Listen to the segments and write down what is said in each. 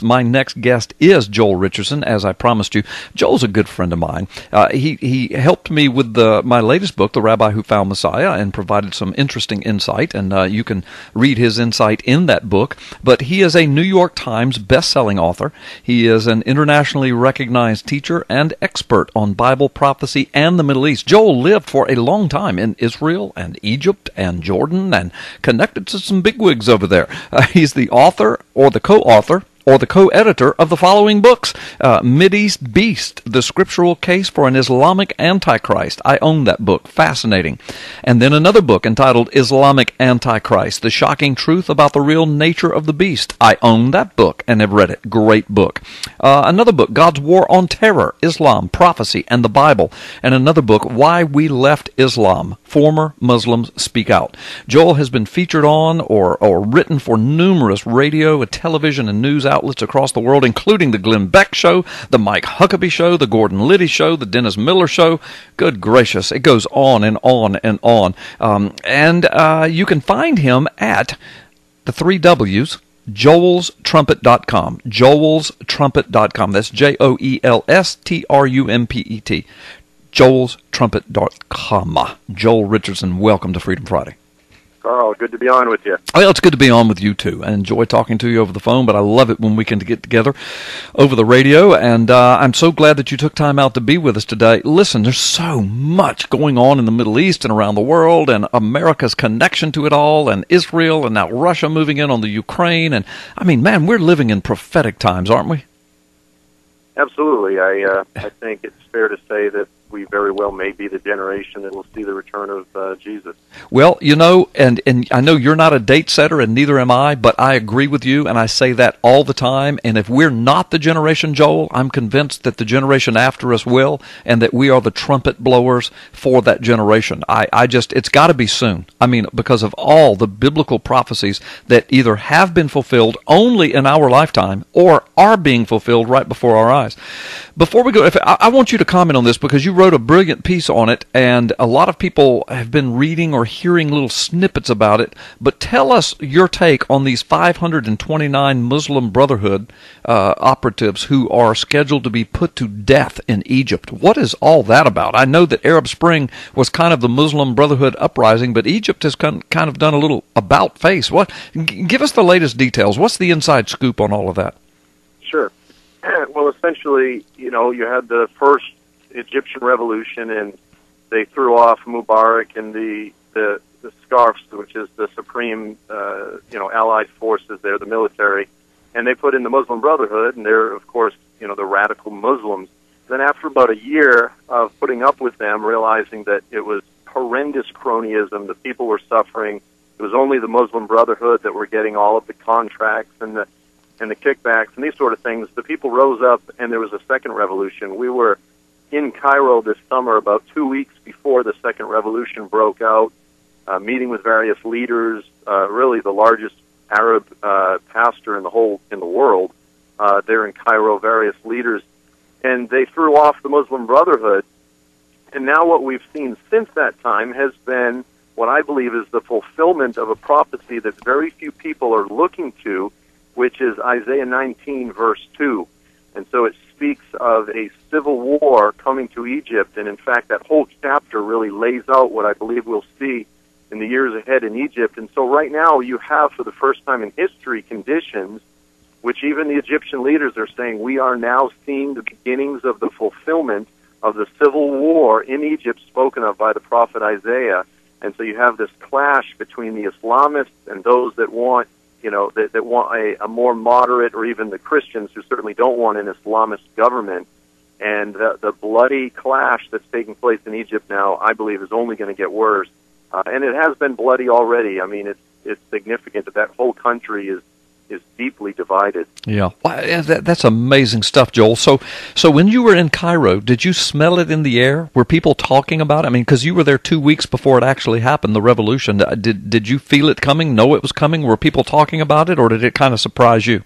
My next guest is Joel Richardson, as I promised you. Joel's a good friend of mine. He helped me with my latest book, The Rabbi Who Found Messiah, and provided some interesting insight, and you can read his insight in that book. But he is a New York Times best-selling author. He is an internationally recognized teacher and expert on Bible prophecy and the Middle East. Joel lived for a long time in Israel and Egypt and Jordan and connected to some bigwigs over there. He's the author or the co-author or the co-editor of the following books: Mideast Beast, The Scriptural Case for an Islamic Antichrist. I own that book. Fascinating. And then another book entitled Islamic Antichrist, The Shocking Truth About the Real Nature of the Beast. I own that book and have read it. Great book. Another book, God's War on Terror, Islam, Prophecy, and the Bible. And another book, Why We Left Islam, Former Muslims Speak Out. Joel has been featured on or written for numerous radio, television, and news outlets across the world, including the Glenn Beck Show, the Mike Huckabee Show, the Gordon Liddy Show, the Dennis Miller Show. Good gracious, it goes on and on and on. You can find him at the 3 W's, joelstrumpet.com. joelstrumpet.com. That's JOELSTRUMPET. joelstrumpet.com. Joel Richardson, welcome to Freedom Friday. Carl, good to be on with you. Well, it's good to be on with you, too. I enjoy talking to you over the phone, but I love it when we can get together over the radio, and I'm so glad that you took time out to be with us today. Listen, there's so much going on in the Middle East and around the world, and America's connection to it all, and Israel, and now Russia moving in on the Ukraine, and, I mean, man, we're living in prophetic times, aren't we? Absolutely. I think it's fair to say that we very well may be the generation that will see the return of Jesus. Well, you know, and I know you're not a date setter, and neither am I, but I agree with you, and I say that all the time. And if we're not the generation, Joel, I'm convinced that the generation after us will, and that we are the trumpet blowers for that generation. It's got to be soon. I mean, because of all the biblical prophecies that either have been fulfilled only in our lifetime or are being fulfilled right before our eyes. Before we go, I want you to comment on this, because you wrote a brilliant piece on it, and a lot of people have been reading or hearing little snippets about it. But tell us your take on these 529 Muslim Brotherhood operatives who are scheduled to be put to death in Egypt. What is all that about? I know that Arab Spring was kind of the Muslim Brotherhood uprising, but Egypt has kind of done a little about face. Give us the latest details. What's the inside scoop on all of that? Sure. Well, essentially, you had the first Egyptian revolution, and they threw off Mubarak and the Scarfs, which is the supreme, allied forces there, the military, and they put in the Muslim Brotherhood, and they're, of course, the radical Muslims. Then after about a year of putting up with them, realizing that it was horrendous cronyism, the people were suffering, it was only the Muslim Brotherhood that were getting all of the contracts and the kickbacks and these sort of things, the people rose up, and there was a second revolution. We were in Cairo this summer, about 2 weeks before the second revolution broke out, meeting with various leaders, really the largest Arab pastor in the world there in Cairo, various leaders, and they threw off the Muslim Brotherhood. And now what we've seen since that time has been what I believe is the fulfillment of a prophecy that very few people are looking to, which is Isaiah 19, verse 2. And so it speaks of a civil war coming to Egypt, and in fact that whole chapter really lays out what I believe we'll see in the years ahead in Egypt. And so right now you have, for the first time in history, conditions which even the Egyptian leaders are saying we are now seeing the beginnings of the fulfillment of the civil war in Egypt spoken of by the prophet Isaiah. And so you have this clash between the Islamists and those that want that want a more moderate, or even the Christians who certainly don't want an Islamist government. And the bloody clash that's taking place in Egypt now, I believe, is only going to get worse. And it has been bloody already. I mean, it's significant that whole country is deeply divided. Yeah, that's amazing stuff, Joel. So when you were in Cairo, did you smell it in the air? Were people talking about it? I mean, because you were there 2 weeks before it actually happened, the revolution. Did you feel it coming, know it was coming? Were people talking about it, or did it kind of surprise you?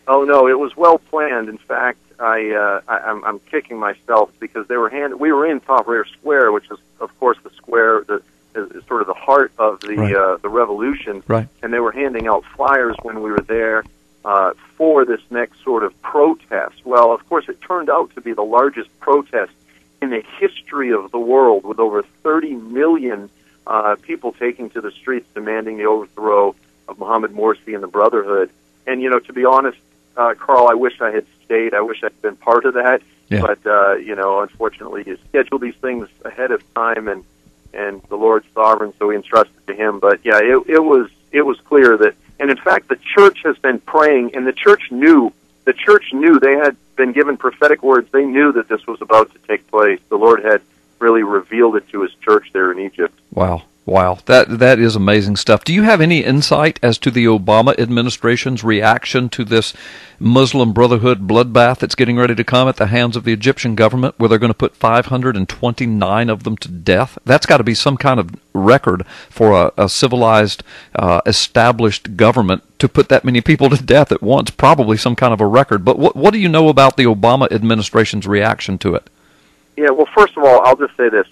Oh, no, it was well planned. In fact, I'm kicking myself because we were in Tahrir Square, which is, of course, the square that is sort of the heart of the revolution. Right. And they were handing out flyers when we were there. for this next sort of protest. Well, of course, it turned out to be the largest protest in the history of the world, with over 30 million people taking to the streets demanding the overthrow of Mohammed Morsi and the Brotherhood. And, to be honest, Carl, I wish I had stayed. I wish I'd been part of that. Yeah. But, unfortunately, you schedule these things ahead of time, and the Lord's sovereign, so we entrust it to Him. But, yeah, it was clear that, and in fact, the church has been praying, and the church knew they had been given prophetic words. They knew that this was about to take place. The Lord had really revealed it to His church there in Egypt. Wow. That is amazing stuff. Do you have any insight as to the Obama administration's reaction to this Muslim Brotherhood bloodbath that's getting ready to come at the hands of the Egyptian government, where they're going to put 529 of them to death? That's got to be some kind of record for a civilized, established government to put that many people to death at once. Probably some kind of a record. But what do you know about the Obama administration's reaction to it? Yeah, well, first of all, I'll just say this.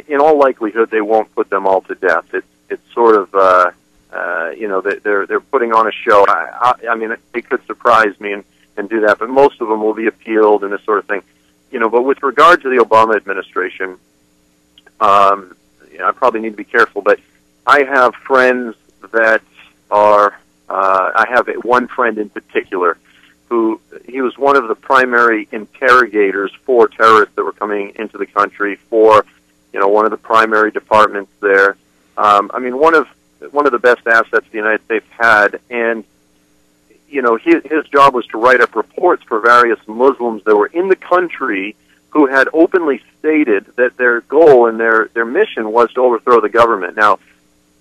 In all likelihood, they won't put them all to death. It's sort of, they're putting on a show. I mean, it could surprise me and do that, but most of them will be appealed and this sort of thing. But with regard to the Obama administration, I probably need to be careful, but I have friends that are, I have one friend in particular he was one of the primary interrogators for terrorists that were coming into the country, for one of the primary departments there. One of the best assets the United States had, and his job was to write up reports for various Muslims that were in the country who had openly stated that their goal and their mission was to overthrow the government. Now,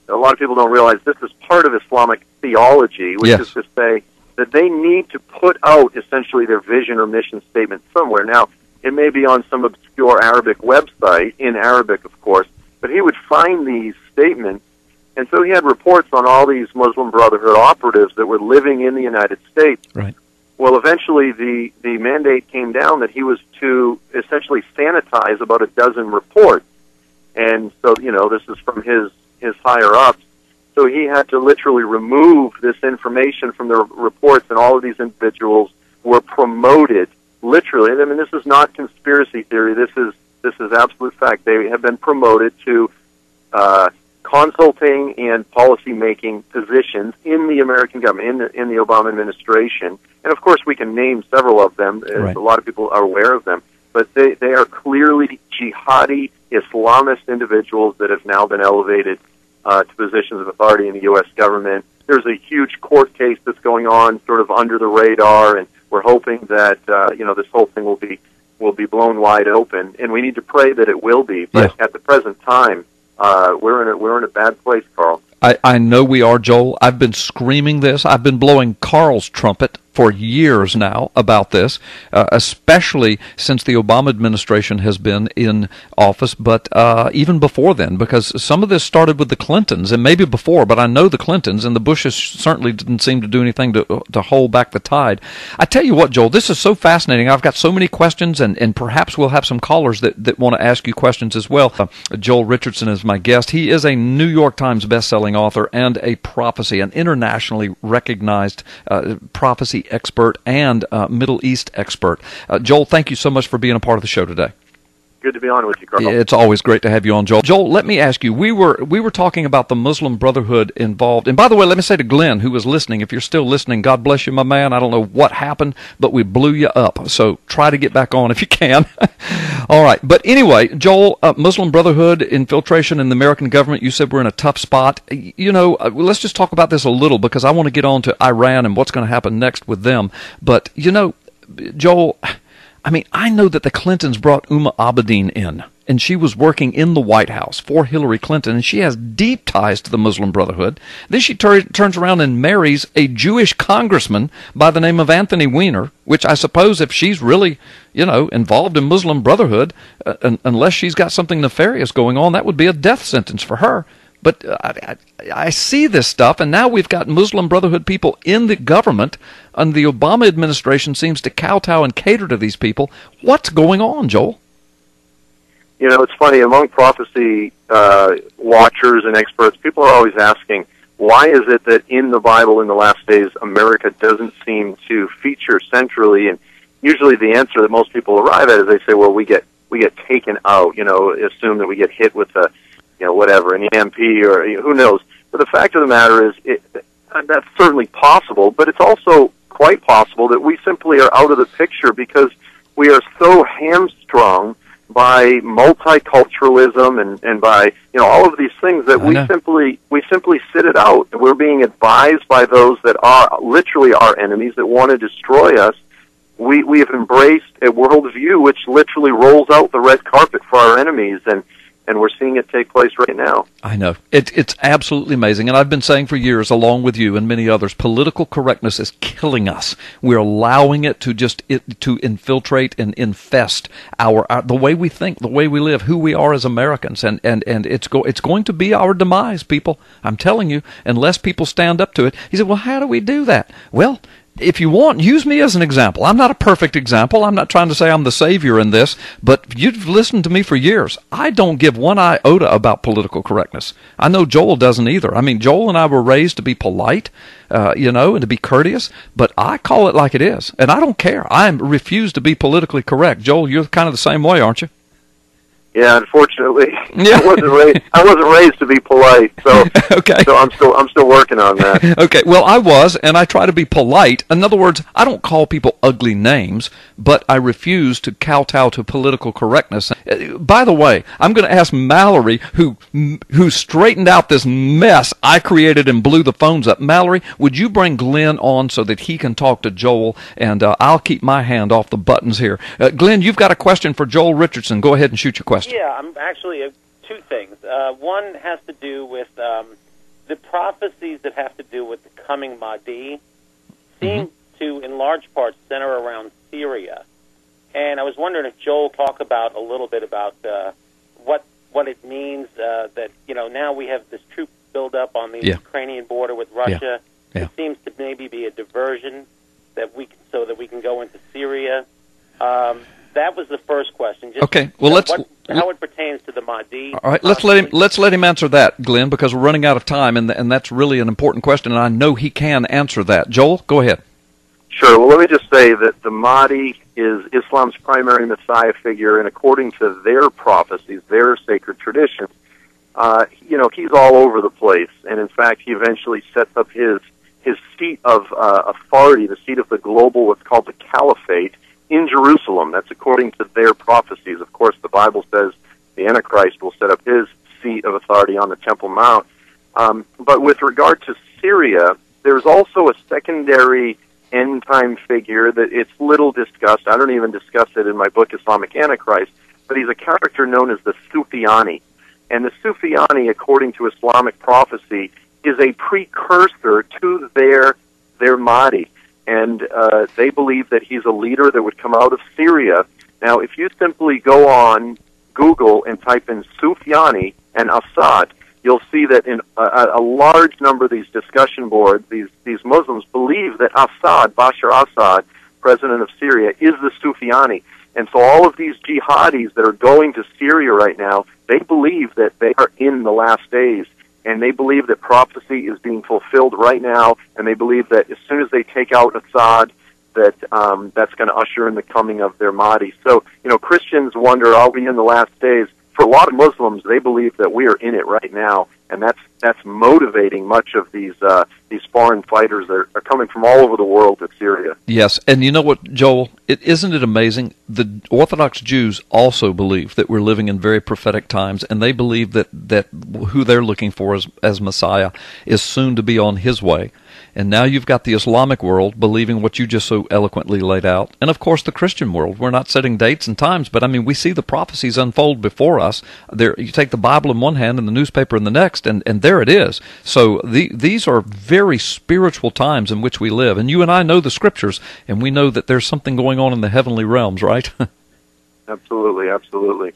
a lot of people don't realize this is part of Islamic theology, which is to say that they need to put out essentially their vision or mission statement somewhere. Now, it may be on some obscure Arabic website, in Arabic, of course, but he would find these statements, and so he had reports on all these Muslim Brotherhood operatives that were living in the United States. Right. Well, eventually the mandate came down that he was to essentially sanitize about a dozen reports, and so, this is from his higher-ups. So he had to literally remove this information from the reports, and all of these individuals were promoted, literally. I mean, this is not conspiracy theory. This is absolute fact. They have been promoted to consulting and policy-making positions in the American government, in the Obama administration. And, of course, we can name several of them. Right. A lot of people are aware of them. But they are clearly jihadi, Islamist individuals that have now been elevated to positions of authority in the U.S. government. There's a huge court case that's going on, sort of under the radar, and we're hoping that this whole thing will be blown wide open. And we need to pray that it will be. But at the present time, we're in a bad place, Carl. I know we are, Joel. I've been screaming this. I've been blowing Carl's trumpet for years now about this, especially since the Obama administration has been in office, but even before then, because some of this started with the Clintons, and maybe before, but I know the Clintons, and the Bushes certainly didn't seem to do anything to hold back the tide. I tell you what, Joel, this is so fascinating. I've got so many questions, and perhaps we'll have some callers that want to ask you questions as well. Joel Richardson is my guest. He is a New York Times bestselling author and a prophecy, an internationally recognized prophecy expert and Middle East expert. Joel, thank you so much for being a part of the show today. Good to be on with you, Carl. It's always great to have you on, Joel. Joel, let me ask you, we were talking about the Muslim Brotherhood involved. And by the way, let me say to Glenn, who was listening, if you're still listening, God bless you, my man. I don't know what happened, but we blew you up. So try to get back on if you can. All right. But anyway, Joel, Muslim Brotherhood, infiltration in the American government, you said we're in a tough spot. Let's just talk about this a little, because I want to get on to Iran and what's going to happen next with them. But, Joel, I know that the Clintons brought Abedin in, and she was working in the White House for Hillary Clinton, and she has deep ties to the Muslim Brotherhood. Then she turns around and marries a Jewish congressman by the name of Anthony Weiner, which I suppose if she's really, involved in Muslim Brotherhood, unless she's got something nefarious going on, that would be a death sentence for her. But I see this stuff, and now we've got Muslim Brotherhood people in the government, and the Obama administration seems to kowtow and cater to these people. What's going on, Joel? It's funny. Among prophecy watchers and experts, people are always asking, why is it that in the Bible in the last days, America doesn't seem to feature centrally? And usually the answer that most people arrive at is they say, well, we get taken out, assume that we get hit with a, whatever, an EMP or who knows. But the fact of the matter is that's certainly possible, but it's also quite possible that we simply are out of the picture because we are so hamstrung by multiculturalism and by all of these things that we simply sit it out. We're being advised by those that are literally our enemies that want to destroy us. We have embraced a worldview which literally rolls out the red carpet for our enemies, and we're seeing it take place right now. I know. It's absolutely amazing. And I've been saying for years, along with you and many others, political correctness is killing us. We're allowing it to infiltrate and infest the way we think, the way we live, who we are as Americans. And it's going to be our demise, people. I'm telling you, unless people stand up to it. He said, well, how do we do that? Well, if you want, use me as an example. I'm not a perfect example. I'm not trying to say I'm the savior in this, but you've listened to me for years. I don't give one iota about political correctness. I know Joel doesn't either. I mean, Joel and I were raised to be polite, and to be courteous, but I call it like it is, and I don't care. I refuse to be politically correct. Joel, you're kind of the same way, aren't you? Yeah, unfortunately, yeah. I wasn't raised to be polite, so okay. So I'm still working on that. Okay, well, I was, and I try to be polite. In other words, I don't call people ugly names, but I refuse to kowtow to political correctness. By the way, I'm going to ask Mallory, who straightened out this mess I created and blew the phones up. Mallory, would you bring Glenn on so that he can talk to Joel, and I'll keep my hand off the buttons here. Glenn, you've got a question for Joel Richardson. Go ahead and shoot your question. Yeah, I'm actually two things. One has to do with the prophecies that have to do with the coming Mahdi seem to, in large part, center around Syria. And I was wondering if Joel talk about a little bit about what it means that now we have this troop buildup on the Ukrainian border with Russia. Yeah. It seems to maybe be a diversion so that we can go into Syria. That was the first question. Just okay. Well, how it pertains to the Mahdi. All right. Let's let him answer that, Glenn, because we're running out of time, and that's really an important question, and I know he can answer that. Joel, go ahead. Sure. Well, let me just say that the Mahdi is Islam's primary Messiah figure, and according to their prophecies, their sacred traditions, he's all over the place, and in fact, he eventually sets up his seat of authority, the seat of the global, what's called the caliphate, in Jerusalem. That's according to their prophecies. Of course, the Bible says the Antichrist will set up his seat of authority on the Temple Mount. But with regard to Syria, there's also a secondary end-time figure that it's little discussed. I don't even discuss it in my book, Islamic Antichrist, but he's a character known as the Sufyani. And the Sufyani, according to Islamic prophecy, is a precursor to their Mahdi. And they believe that he's a leader that would come out of Syria. Now, if you simply go on Google and type in Sufyani and Assad, you'll see that in a large number of these discussion boards, these Muslims believe that Assad, Bashar Assad, president of Syria, is the Sufyani. And so all of these jihadis that are going to Syria right now, they believe that they are in the last days. And they believe that prophecy is being fulfilled right now, and they believe that as soon as they take out Assad, that that's going to usher in the coming of their Mahdi. So, Christians wonder, are we in the last days? For a lot of Muslims, they believe that we are in it right now, and that's motivating much of these foreign fighters that are coming from all over the world to Syria. Yes, and you know what, Joel? Isn't it amazing? The Orthodox Jews also believe that we're living in very prophetic times, and they believe that who they're looking for as Messiah is soon to be on his way. And now you've got the Islamic world believing what you just so eloquently laid out. And, of course, the Christian world. We're not setting dates and times, but, we see the prophecies unfold before us. You take the Bible in one hand and the newspaper in the next, and there it is. So these are very spiritual times in which we live. And you and I know the Scriptures, and we know that there's something going on in the heavenly realms, right? Absolutely, absolutely.